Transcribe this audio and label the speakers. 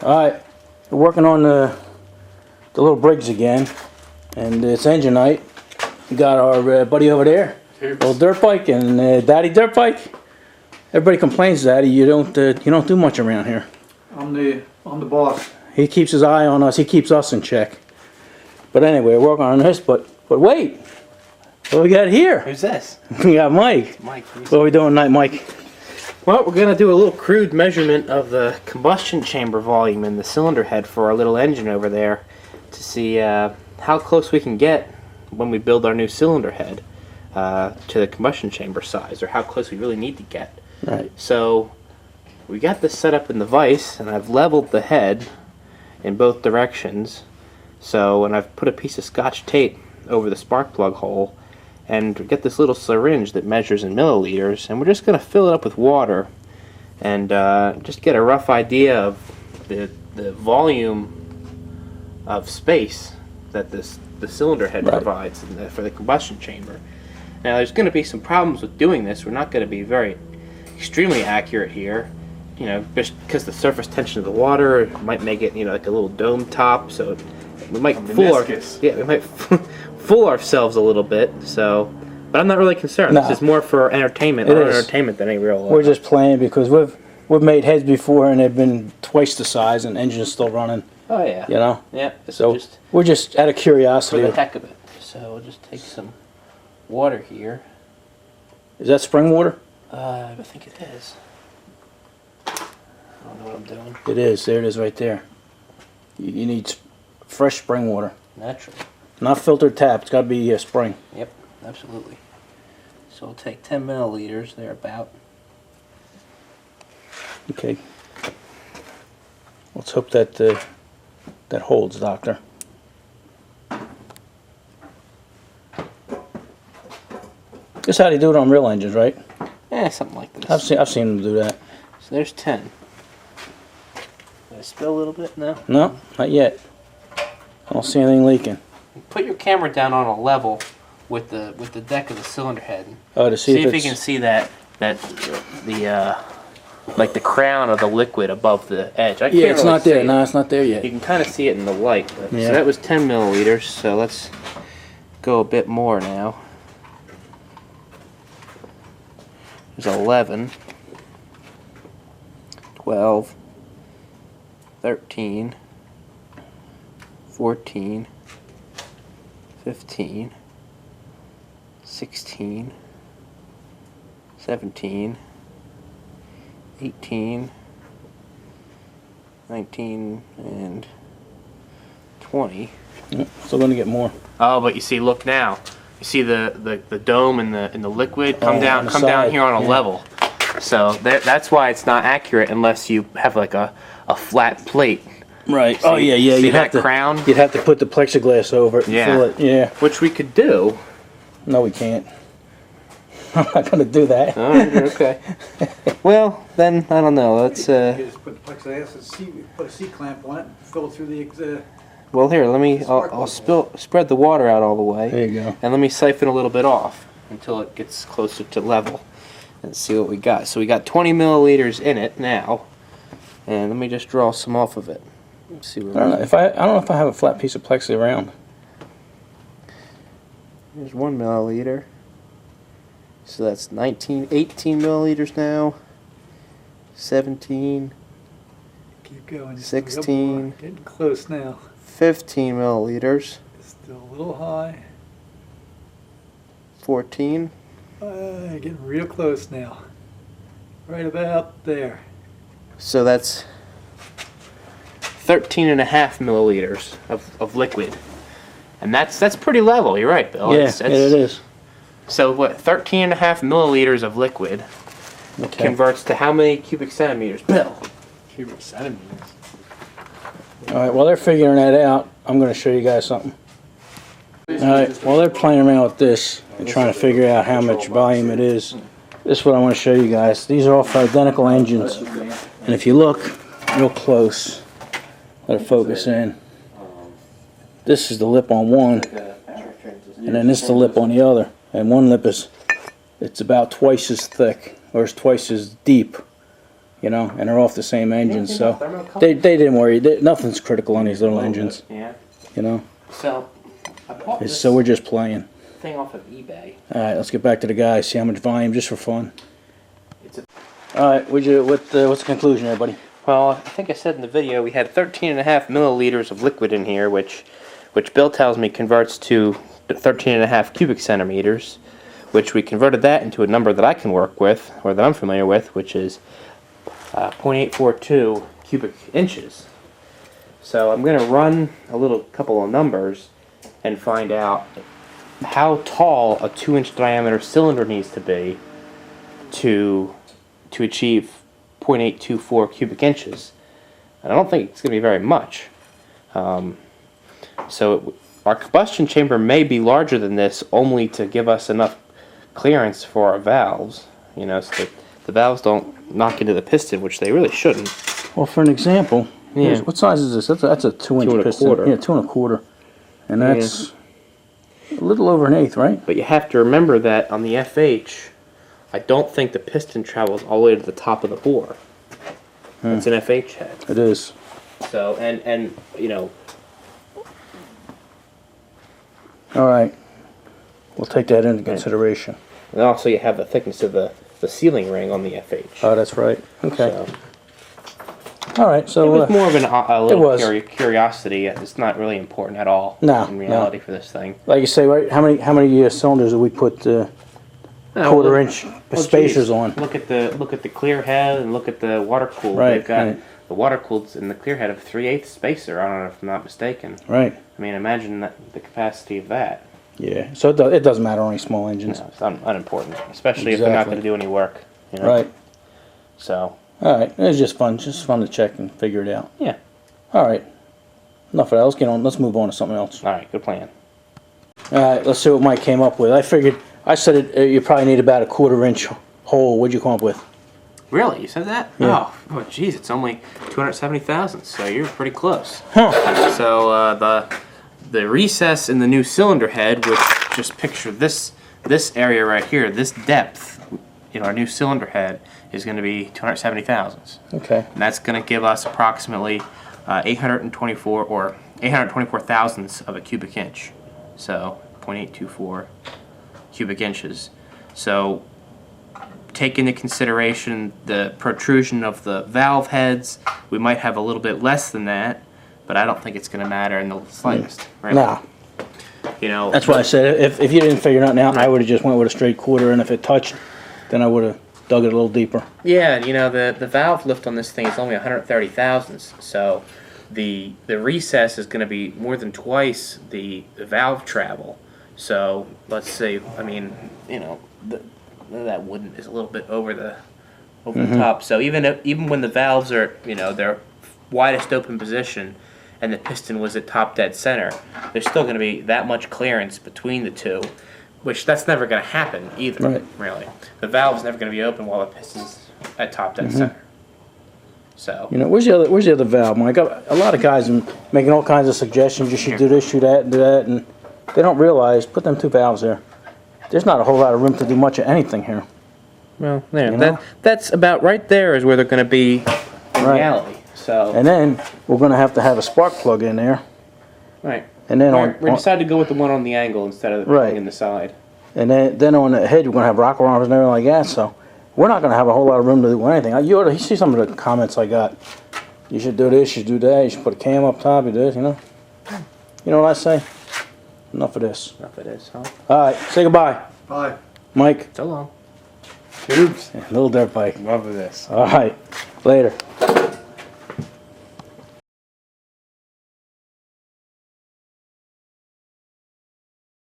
Speaker 1: Alright, we're working on the little Briggs again, and it's engine night. We got our buddy over there, little dirt bike, and Daddy dirt bike. Everybody complains, Daddy, you don't do much around here.
Speaker 2: I'm the boss.
Speaker 1: He keeps his eye on us. He keeps us in check. But anyway, we're working on this. But wait, what do we got here?
Speaker 3: Who's this?
Speaker 1: We got Mike.
Speaker 3: Mike.
Speaker 1: What are we doing tonight, Mike?
Speaker 3: Well, we're gonna do a little crude measurement of the combustion chamber volume in the cylinder head for our little engine over there, to see how close we can get when we build our new cylinder head to the combustion chamber size, or how close we really need to get.
Speaker 1: Right.
Speaker 3: So we got this set up in the vise, and I've leveled the head in both directions. So, and I've put a piece of Scotch tape over the spark plug hole, and we get this little syringe that measures in milliliters, and we're just going to fill it up with water and just get a rough idea of the volume of space that the cylinder head provides for the combustion chamber. Now, there's going to be some problems with doing this. We're not going to be very extremely accurate here, you know, just because the surface tension of the water might make it, you know, like a little dome top, so we might fool ourselves a little bit. So, but I'm not really concerned.
Speaker 1: No.
Speaker 3: This is more for entertainment, entertainment than any real.
Speaker 1: We're just playing because we've made heads before and they've been twice the size and engine's still running.
Speaker 3: Oh yeah.
Speaker 1: You know.
Speaker 3: Yeah.
Speaker 1: So we're just out of curiosity.
Speaker 3: For the heck of it. So we'll just take some water here.
Speaker 1: Is that spring water?
Speaker 3: I think it is. I don't know what I'm doing.
Speaker 1: It is. There it is right there. You need fresh spring water.
Speaker 3: Natural.
Speaker 1: Not filtered tap. It's got to be spring.
Speaker 3: Yep, absolutely. So we'll take 10 milliliters, thereabout.
Speaker 1: Okay. Let's hope that that holds, Doctor. This is how they do it on real engines, right?
Speaker 3: Yeah, something like this.
Speaker 1: I've seen them do that.
Speaker 3: So there's 10. Did I spill a little bit? No?
Speaker 1: No, not yet. I don't see anything leaking.
Speaker 3: Put your camera down on a level with the deck of the cylinder head.
Speaker 1: Oh, to see
Speaker 3: if you can see that like the crown of the liquid above the edge. I can't
Speaker 1: yeah, it's
Speaker 3: really
Speaker 1: not there.
Speaker 3: see
Speaker 1: No, it's not there yet.
Speaker 3: You can kind of see it in the light. But,
Speaker 1: yeah.
Speaker 3: So that was 10 milliliters. So let's go a bit more now. There's 11, 12, 13, 14, 15, 16, 17, 18, 19, and 20.
Speaker 1: Yep, still going to get more.
Speaker 3: Oh, but you see, look now. You see the dome and the liquid come down here on a level. So that's why it's not accurate unless you have like a flat plate.
Speaker 1: Right.
Speaker 3: See,
Speaker 1: oh yeah.
Speaker 3: See
Speaker 1: You'd
Speaker 3: that crown?
Speaker 1: You'd have to put the plexiglass over it and fill it. Yeah.
Speaker 3: Which we could do.
Speaker 1: No, we can't. I'm not going to do that.
Speaker 3: Oh, okay. Well, then I don't know. Let's.
Speaker 2: You just put the plexiglass and put a C-clamp on it, and fill it through the.
Speaker 3: Well, here, let me. I'll spread the water out all the way.
Speaker 1: There you go.
Speaker 3: And let me siphon a little bit off until it gets closer to level, and see what we got. So we got 20 milliliters in it now, and let me just draw some off of it. Let's see what.
Speaker 1: I don't know if I have a flat piece of plexi around.
Speaker 3: There's 1 milliliter. So that's 18 milliliters now. 17.
Speaker 2: Keep going.
Speaker 3: 16.
Speaker 2: Getting close now.
Speaker 3: 15 milliliters.
Speaker 2: It's still a little high.
Speaker 3: 14.
Speaker 2: Getting real close now. Right about there.
Speaker 3: So that's 13 and a half milliliters of liquid. And that's pretty level. You're right, Bill.
Speaker 1: Yeah, it is.
Speaker 3: So what? 13 and a half milliliters of liquid converts to how many cubic centimeters, Bill?
Speaker 2: Cubic centimeters.
Speaker 1: All right. While they're figuring that out, I'm going to show you guys something. All right. While they're playing around with this and trying to figure out how much volume it is, this is what I want to show you guys. These are all for identical engines, and if you look real close, let it focus in. This is the lip on one, and then this is the lip on the other. And one lip it's about twice as thick, or it's twice as deep you know, and they're off the same engines,
Speaker 3: Yeah,
Speaker 1: so
Speaker 3: thermocouple.
Speaker 1: they didn't worry. Nothing's critical on these little
Speaker 3: A little
Speaker 1: engines,
Speaker 3: bit, yeah.
Speaker 1: you know.
Speaker 3: So I bought this
Speaker 1: So we're just playing.
Speaker 3: thing off of eBay.
Speaker 1: All right, let's get back to the guys. See how much volume, just for fun.
Speaker 3: It's a
Speaker 1: All right, what's the conclusion, everybody?
Speaker 3: Well, I think I said in the video we had 13.5 milliliters of liquid in here, which Bill tells me converts to 13.5 cubic centimeters, which we converted that into a number that I can work with, or that I'm familiar with, which is 0.842 cubic inches. So I'm going to run a couple of numbers and find out how tall a 2-inch diameter cylinder needs to be to achieve 0.824 cubic inches. And I don't think it's going to be very much. Our combustion chamber may be larger than this, only to give us enough clearance for our valves, you know, so that the valves don't knock into the piston, which they really shouldn't.
Speaker 1: Well, for an example,
Speaker 3: Yeah.
Speaker 1: what size is this? That's a 2-inch piston.
Speaker 3: 2 1/4.
Speaker 1: Yeah, 2 1/4, and that's a little over an eighth, right?
Speaker 3: But you have to remember that on the FH, I don't think the piston travels all the way to the top of the bore. It's an FH head.
Speaker 1: It is.
Speaker 3: So, and you know,
Speaker 1: All right, we'll take that into consideration.
Speaker 3: and also you have the thickness of the sealing ring on the FH.
Speaker 1: Oh, that's right. Okay.
Speaker 3: So,
Speaker 1: All right.
Speaker 3: it
Speaker 1: So
Speaker 3: was more of a little
Speaker 1: was.
Speaker 3: curiosity. It's not really important at all
Speaker 1: No,
Speaker 3: in reality for this thing.
Speaker 1: like you say, right? How many cylinders did we put quarter-inch spacers on?
Speaker 3: Look at the clear head and look at the water cooled.
Speaker 1: Right,
Speaker 3: They've got
Speaker 1: right.
Speaker 3: the water cooled in the clear head of 3/8 spacer. I don't know if I'm not mistaken.
Speaker 1: Right.
Speaker 3: I mean, imagine the capacity of that.
Speaker 1: Yeah. So it doesn't matter on any small engines.
Speaker 3: No, it's unimportant, especially if they're not
Speaker 1: Exactly.
Speaker 3: going to do any work. You know?
Speaker 1: Right.
Speaker 3: So
Speaker 1: All right. It was just fun to check and figure it out.
Speaker 3: yeah.
Speaker 1: All right. Enough of that. Let's get on. Let's move on to something else.
Speaker 3: All right. Good plan.
Speaker 1: All right. Let's see what Mike came up with. I said you probably need about a 1/4-inch hole. What'd you come up with?
Speaker 3: Really? You said that?
Speaker 1: Yeah.
Speaker 3: Oh, geez, it's only 270 thousandths, so you're pretty close.
Speaker 1: Huh.
Speaker 3: So the recess in the new cylinder head, which just picture this area right here, this depth in our new cylinder head is going to be 270 thousandths.
Speaker 1: Okay.
Speaker 3: And that's going to give us approximately 824 thousandths of a cubic inch. So 0.824 cubic inches. So take into consideration the protrusion of the valve heads, we might have a little bit less than that, but I don't think it's going to matter in the slightest. Really.
Speaker 1: Nah.
Speaker 3: You know,
Speaker 1: That's why I said if you didn't figure nothing out, I would have just went with a straight quarter, and if it touched, then I would have dug it a little deeper.
Speaker 3: yeah, you know, the valve lift on this thing is only 130 thousandths, so the recess is going to be more than twice the valve travel. So let's say, I mean, you know, that wooden is a little bit over the top. So even when the valves are, you know, their widest open position, and the piston was at top dead center, there's still going to be that much clearance between the two, which that's never going to happen either.
Speaker 1: Right.
Speaker 3: Really, the valve's never going to be open while the piston's at top dead center. So
Speaker 1: You know, where's the other valve, Mike? A lot of guys are making all kinds of suggestions. You should do this, do that, and they don't realize, put them 2 valves there. There's not a whole lot of room to do much of anything here.
Speaker 3: well, there,
Speaker 1: You know?
Speaker 3: that's about right there is where they're going to be in
Speaker 1: Right.
Speaker 3: reality. So
Speaker 1: And then we're going to have a spark plug in there.
Speaker 3: right.
Speaker 1: And then
Speaker 3: We decided to go with the one on the angle instead of the
Speaker 1: Right.
Speaker 3: thing in the side.
Speaker 1: and then on the head, we're going to have rocker arms and everything like that. So we're not going to have a whole lot of room to do anything. You see some of the comments I got. You should do this, you should do that, you should put a cam up top, you do this, you know. You know what I say? Enough of this.
Speaker 3: Enough it is, huh?
Speaker 1: All right, say goodbye.
Speaker 2: Bye.
Speaker 1: Mike,
Speaker 3: So long.
Speaker 2: Tubes.
Speaker 1: little dirt bike.
Speaker 2: Love of this.
Speaker 1: All right, later.